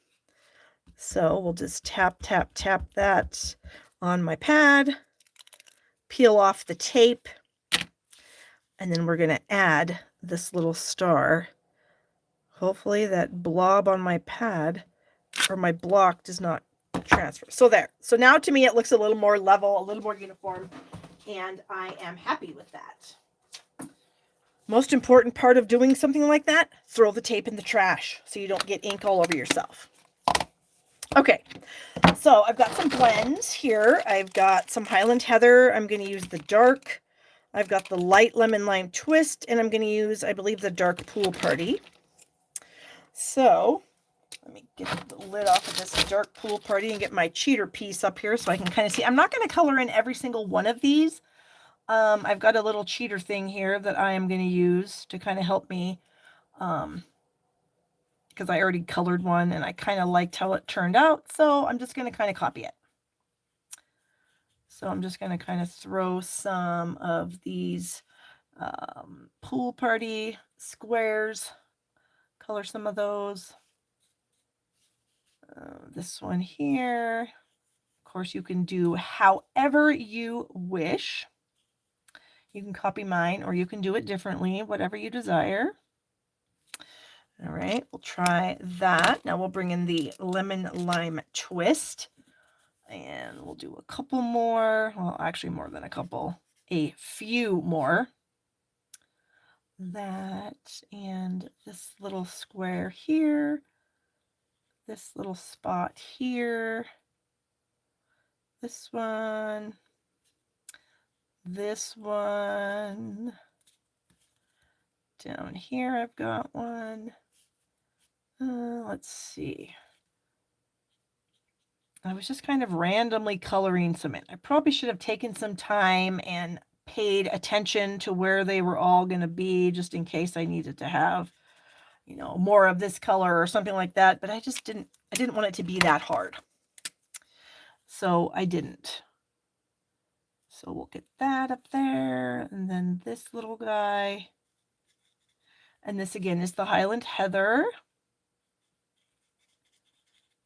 Speaker 1: So we'll just tap, tap, tap that on my pad, peel off the tape, and then we're going to add this little star. Hopefully that blob on my pad or my block does not transfer. So there. So now to me it looks a little more level, a little more uniform, and I am happy with that. Most important part of doing something like that, throw the tape in the trash so you don't get ink all over yourself. Okay, so I've got some blends here. I've got some Highland Heather. I'm going to use the dark. I've got the light lemon lime twist, and I'm going to use, I believe, the dark pool party. So let me get the lid off of this dark pool party and get my cheater piece up here so I can kind of see. I'm not going to color in every single one of these. I've got a little cheater thing here that I am going to use to kind of help me, because I already colored one and I kind of liked how it turned out. So I'm just going to kind of copy it. So I'm just going to kind of throw some of these pool party squares, color some of those. This one here. Of course, you can do however you wish. You can copy mine, or you can do it differently, whatever you desire. All right, we'll try that. Now we'll bring in the lemon lime twist, and we'll do a couple more. Well, actually more than a couple, a few more. That, and this little square here, this little spot here, this one, this one. Down here I've got one. Let's see. I was just kind of randomly coloring some in. I probably should have taken some time and paid attention to where they were all going to be, just in case I needed to have, you know, more of this color or something like that. But I didn't want it to be that hard. So I didn't. So we'll get that up there. And then this little guy. And this again is the Highland Heather.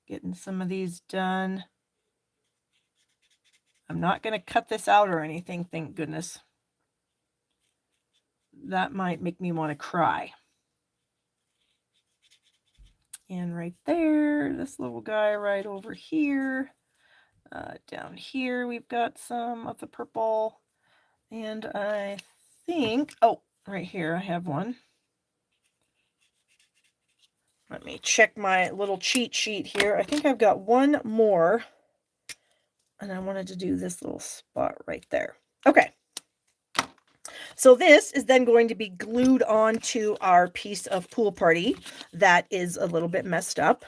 Speaker 1: Getting some of these done. I'm not going to cut this out or anything, thank goodness. That might make me want to cry. And right there, this little guy right over here. Down here, we've got some of the purple. And I think, oh, right here, I have one. Let me check my little cheat sheet here. I think I've got one more. And I wanted to do this little spot right there. Okay. So this is then going to be glued onto our piece of Pool Party that is a little bit messed up,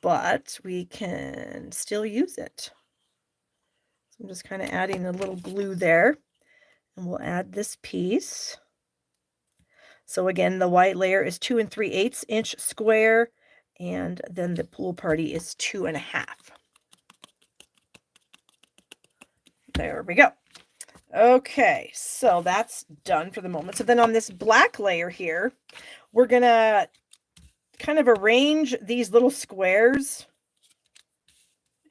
Speaker 1: but we can still use it. So I'm just kind of adding a little glue there, and we'll add this piece. So again, the white layer is 2 3/8 inch square, and then the Pool Party is 2.5. There we go. Okay, so that's done for the moment. So then on this black layer here, we're going to kind of arrange these little squares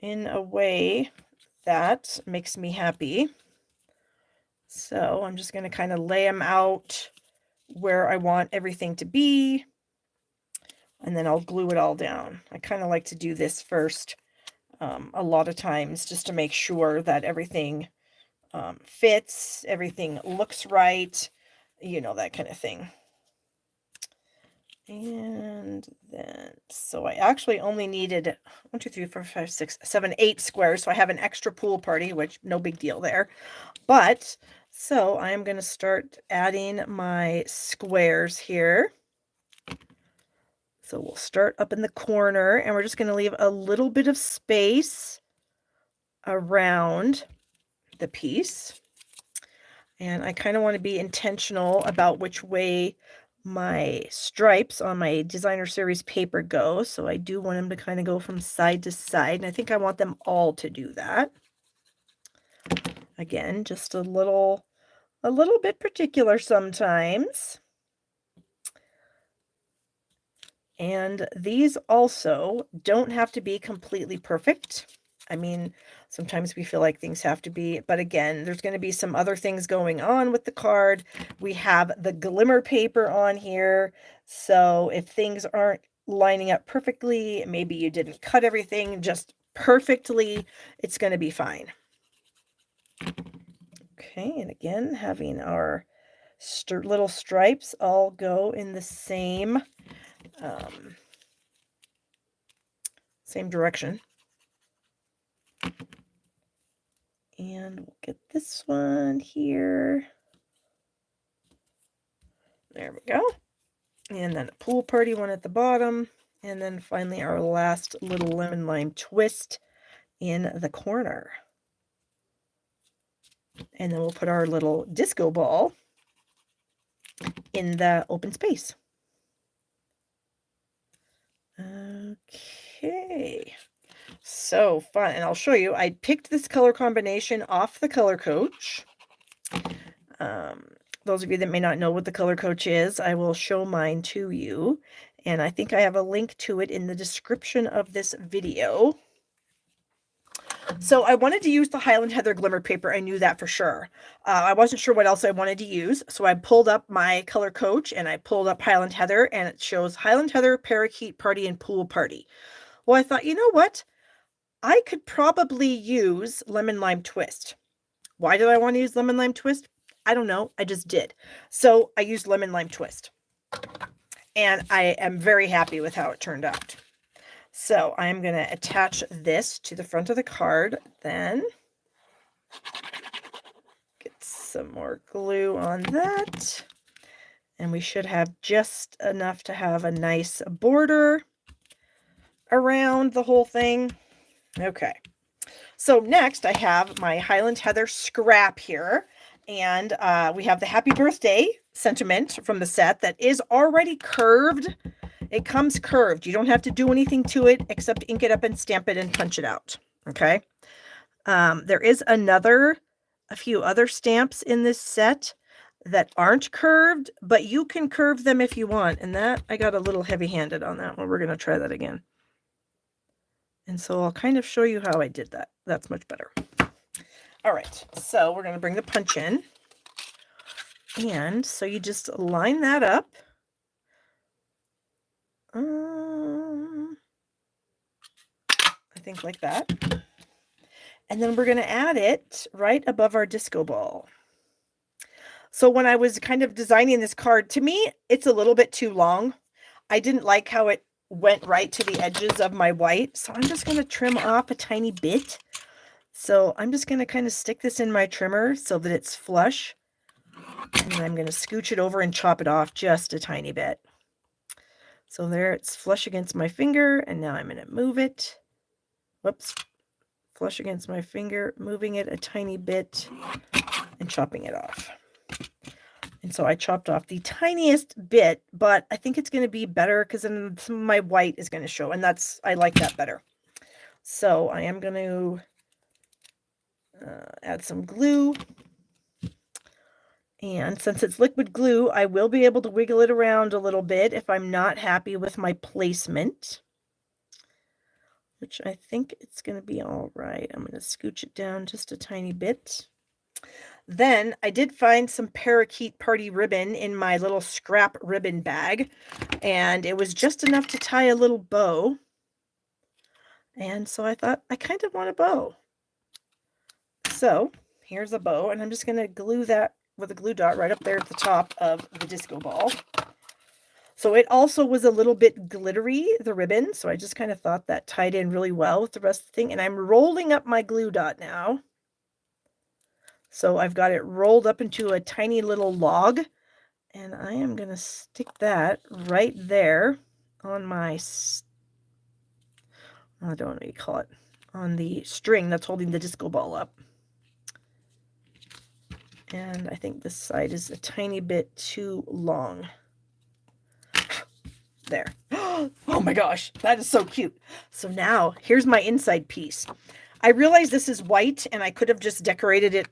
Speaker 1: in a way that makes me happy. So I'm just going to kind of lay them out where I want everything to be, and then I'll glue it all down. I kind of like to do this first a lot of times just to make sure that everything fits, everything looks right, you know, that kind of thing. And then, so I actually only needed 1, 2, 3, 4, 5, 6, 7, 8 squares. So I have an extra Pool Party, which no big deal there. But so I'm going to start adding my squares here. So we'll start up in the corner, and we're just going to leave a little bit of space around the piece. And I kind of want to be intentional about which way my stripes on my designer series paper go. So I do want them to kind of go from side to side. And I think I want them all to do that. Again, just a little bit particular sometimes. And these also don't have to be completely perfect. I mean, sometimes we feel like things have to be, but again, there's going to be some other things going on with the card. We have the glimmer paper on here. So if things aren't lining up perfectly, maybe you didn't cut everything just perfectly, it's going to be fine. Okay, and again, having our little stripes all go in the same direction. And we'll get this one here. There we go. And then a Pool Party one at the bottom. And then finally our last little lemon lime twist in the corner. And then we'll put our little disco ball in the open space. Okay. So fun. And I'll show you, I picked this color combination off the Color Coach. Those of you that may not know what the Color Coach is, I will show mine to you. And I think I have a link to it in the description of this video. So I wanted to use the Highland Heather glimmer paper. I knew that for sure. I wasn't sure what else I wanted to use. So I pulled up my Color Coach and I pulled up Highland Heather, and it shows Highland Heather, Parakeet Party, and Pool Party. Well, I thought, you know what? I could probably use Lemon Lime Twist. Why did I want to use Lemon Lime Twist? I don't know. I just did. So I used Lemon Lime Twist. And I am very happy with how it turned out. So I'm going to attach this to the front of the card, then get some more glue on that. And we should have just enough to have a nice border around the whole thing. Okay. So next I have my Highland Heather scrap here. And we have the happy birthday sentiment from the set that is already curved. It comes curved. You don't have to do anything to it except ink it up and stamp it and punch it out. Okay. There is a few other stamps in this set that aren't curved, but you can curve them if you want. And that, I got a little heavy-handed on that one. We're going to try that again. And so I'll kind of show you how I did that. That's much better. All right, so we're going to bring the punch in. And so you just line that up. I think like that. And then we're going to add it right above our disco ball. So when I was kind of designing this card, to me, it's a little bit too long. I didn't like how it went right to the edges of my white. So I'm just going to trim off a tiny bit. So I'm just going to kind of stick this in my trimmer so that it's flush. And then I'm going to scooch it over and chop it off just a tiny bit. So there, it's flush against my finger. And now I'm going to move it. Whoops. Flush against my finger, moving it a tiny bit and chopping it off. And so I chopped off the tiniest bit, but I think it's going to be better because then some of my white is going to show, and I like that better. So I am going to add some glue. And since it's liquid glue, I will be able to wiggle it around a little bit if I'm not happy with my placement, which I think it's going to be all right. I'm going to scooch it down just a tiny bit. Then I did find some parakeet party ribbon in my little scrap ribbon bag, and it was just enough to tie a little bow. And so I thought, I kind of want a bow. So here's a bow, and I'm just going to glue that with a glue dot right up there at the top of the disco ball. So it also was a little bit glittery, the ribbon, so I just kind of thought that tied in really well with the rest of the thing. And I'm rolling up my glue dot now. So I've got it rolled up into a tiny little log, and I am going to stick that right there on my, I don't know what you call it, on the string that's holding the disco ball up. And I think this side is a tiny bit too long. There. Oh my gosh, that is so cute. So now here's my inside piece. I realize this is white and I could have just decorated it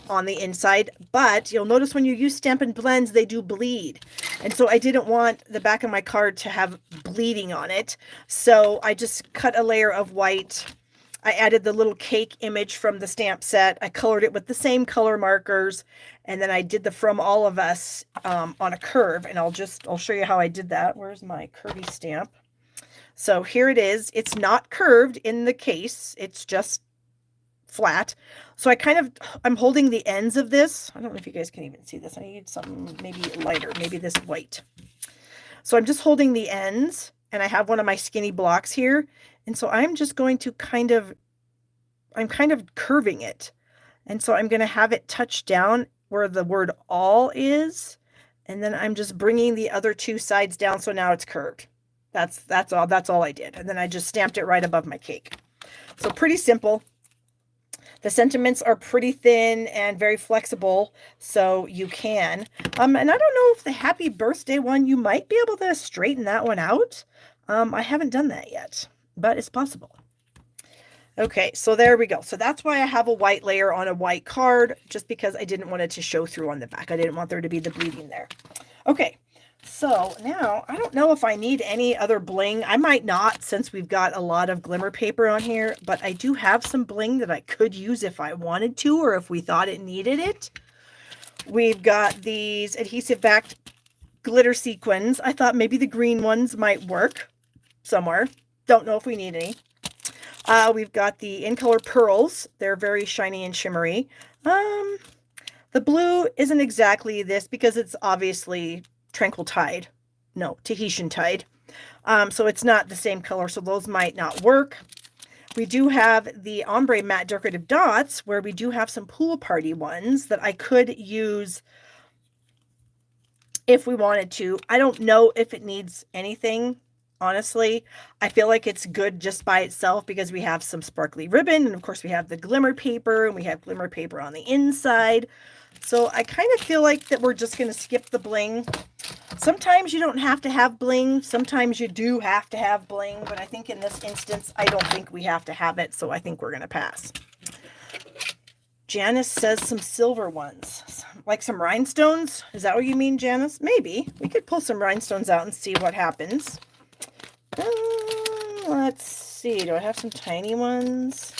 Speaker 1: on the inside, but you'll notice when you use Stampin' Blends, they do bleed. And so I didn't want the back of my card to have bleeding on it. So I just cut a layer of white. I added the little cake image from the stamp set. I colored it with the same color markers. And then I did the From All of Us on a curve. And I'll show you how I did that. Where's my curvy stamp? So here it is. It's not curved in the case. It's just flat. So I'm holding the ends of this. I don't know if you guys can even see this. I need something maybe lighter, maybe this white. So I'm just holding the ends, and I have one of my skinny blocks here. And so I'm just going to I'm kind of curving it. And so I'm going to have it touch down where the word all is. And then I'm just bringing the other two sides down. So now it's curved. That's all I did. And then I just stamped it right above my cake. So pretty simple. The sentiments are pretty thin and very flexible, so you can. And I don't know if the happy birthday one, you might be able to straighten that one out. I haven't done that yet, but it's possible. Okay, so there we go. So that's why I have a white layer on a white card, just because I didn't want it to show through on the back. I didn't want there to be the bleeding there. Okay, so now I don't know if I need any other bling. I might not, since we've got a lot of glimmer paper on here, but I do have some bling that I could use if I wanted to, or if we thought it needed it. We've got these adhesive backed glitter sequins. I thought maybe the green ones might work somewhere. Don't know if we need any. We've got the In Color pearls. They're very shiny and shimmery. The blue isn't exactly this because it's obviously Tranquil Tide. No, Tahitian Tide. So it's not the same color, so those might not work. We do have the ombre matte decorative dots, where we do have some pool party ones that I could use if we wanted to. I don't know if it needs anything, honestly. I feel like it's good just by itself because we have some sparkly ribbon, and of course we have the glimmer paper, and we have glimmer paper on the inside. So I kind of feel like that we're just going to skip the bling. Sometimes you don't have to have bling. Sometimes you do have to have bling. But I think in this instance, I don't think we have to have it. So I think we're going to pass. Janice says some silver ones. Like some rhinestones? Is that what you mean, Janice? Maybe. We could pull some rhinestones out and see what happens. Let's see. Do I have some tiny ones?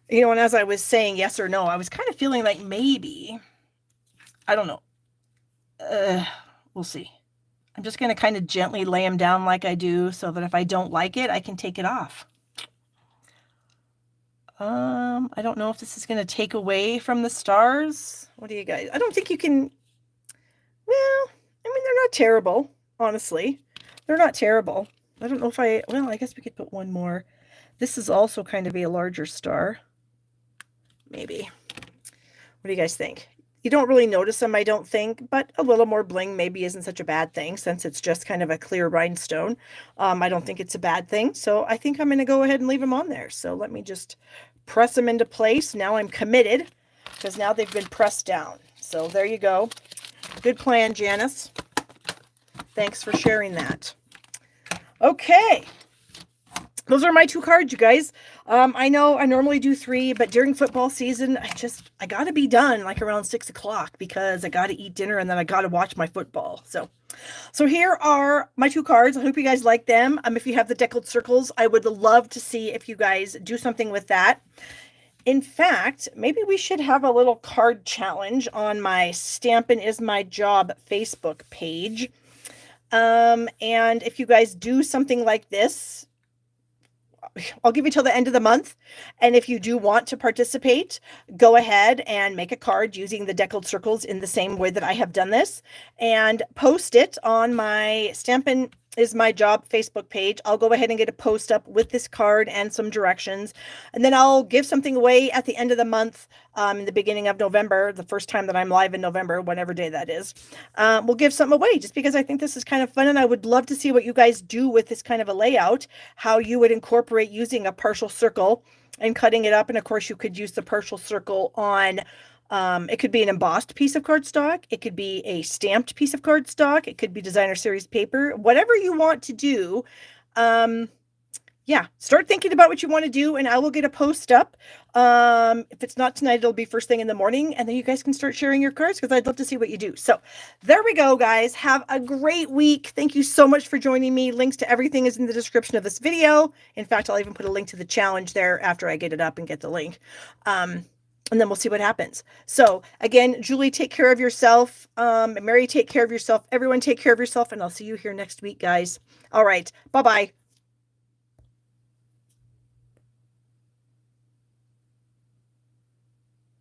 Speaker 1: You know, and as I was saying yes or no, I was kind of feeling like maybe. I don't know. We'll see. I'm just going to kind of gently lay them down like I do so that if I don't like it, I can take it off. I don't know if this is going to take away from the stars. What do you guys? I don't think you can. Well, I mean, they're not terrible, honestly. They're not terrible. I don't know if well, I guess we could put one more. This is also kind of a larger star. Maybe. What do you guys think? You don't really notice them, I don't think, but a little more bling maybe isn't such a bad thing since it's just kind of a clear rhinestone. I don't think it's a bad thing, so I think I'm going to go ahead and leave them on there. So let me just press them into place. Now I'm committed because now they've been pressed down. So there you go. Good plan, Janice. Thanks for sharing that. Okay. Those are my 2 cards, you guys. I know I normally do 3, but during football season, I got to be done like around 6 o'clock because I got to eat dinner and then I got to watch my football. So here are my 2 cards. I hope you guys like them. If you have the deckled circles, I would love to see if you guys do something with that. In fact, maybe we should have a little card challenge on my Stampin' Is My Job Facebook page. And if you guys do something like this, I'll give you till the end of the month. And if you do want to participate, go ahead and make a card using the deckled circles in the same way that I have done this and post it on my Stampin' Is My Job Facebook page. I'll go ahead and get a post up with this card and some directions. And then I'll give something away at the end of the month, in the beginning of November, the first time that I'm live in November, whatever day that is. We'll give something away just because I think this is kind of fun. And I would love to see what you guys do with this kind of a layout, how you would incorporate using a partial circle and cutting it up. And of course you could use the partial circle on it could be an embossed piece of cardstock. It could be a stamped piece of cardstock. It could be designer series paper, whatever you want to do. Yeah, start thinking about what you want to do and I will get a post up. If it's not tonight, it'll be first thing in the morning and then you guys can start sharing your cards because I'd love to see what you do. So there we go, guys. Have a great week. Thank you so much for joining me. Links to everything is in the description of this video. In fact, I'll even put a link to the challenge there after I get it up and get the link. And then we'll see what happens. So again, Julie, take care of yourself. Mary, take care of yourself. Everyone take care of yourself. And I'll see you here next week, guys. All right. Bye-bye.